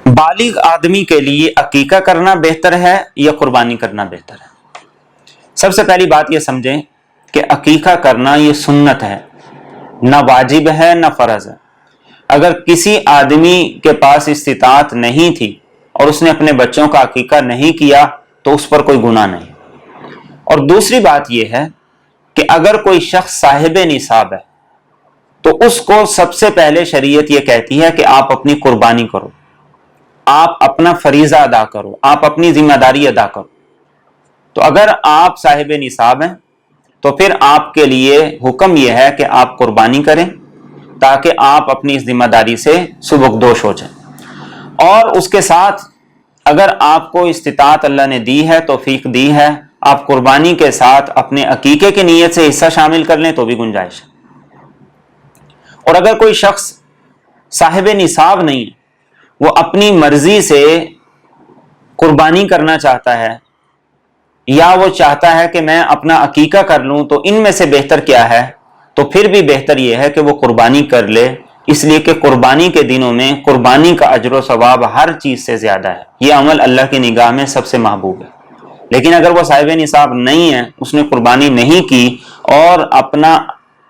بالغ آدمی کے لیے عقیقہ کرنا بہتر ہے یا قربانی کرنا بہتر ہے؟ سب سے پہلی بات یہ سمجھیں کہ عقیقہ کرنا یہ سنت ہے، نہ واجب ہے نہ فرض ہے۔ اگر کسی آدمی کے پاس استطاعت نہیں تھی اور اس نے اپنے بچوں کا عقیقہ نہیں کیا تو اس پر کوئی گناہ نہیں۔ اور دوسری بات یہ ہے کہ اگر کوئی شخص صاحب نصاب ہے تو اس کو سب سے پہلے شریعت یہ کہتی ہے کہ آپ اپنی قربانی کرو، آپ اپنا فریضہ ادا کرو، آپ اپنی ذمہ داری ادا کرو۔ تو اگر آپ صاحب نصاب ہیں تو پھر آپ کے لیے حکم یہ ہے کہ آپ قربانی کریں تاکہ آپ اپنی اس ذمہ داری سے سبکدوش ہو جائیں۔ اور اس کے ساتھ اگر آپ کو استطاعت اللہ نے دی ہے، توفیق دی ہے، آپ قربانی کے ساتھ اپنے عقیقے کی نیت سے حصہ شامل کر لیں تو بھی گنجائش ہے۔ اور اگر کوئی شخص صاحب نصاب نہیں ہے، وہ اپنی مرضی سے قربانی کرنا چاہتا ہے یا وہ چاہتا ہے کہ میں اپنا عقیقہ کر لوں، تو ان میں سے بہتر کیا ہے؟ تو پھر بھی بہتر یہ ہے کہ وہ قربانی کر لے، اس لیے کہ قربانی کے دنوں میں قربانی کا اجر و ثواب ہر چیز سے زیادہ ہے، یہ عمل اللہ کی نگاہ میں سب سے محبوب ہے۔ لیکن اگر وہ صاحب نصاب نہیں ہے، اس نے قربانی نہیں کی اور اپنا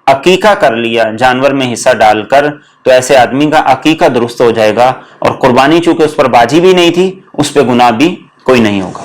عقیقہ کر لیا جانور میں حصہ ڈال کر، تو ایسے آدمی کا عقیقہ درست ہو جائے گا اور قربانی چونکہ اس پر واجب ہی نہیں تھی، اس پہ گناہ بھی کوئی نہیں ہوگا۔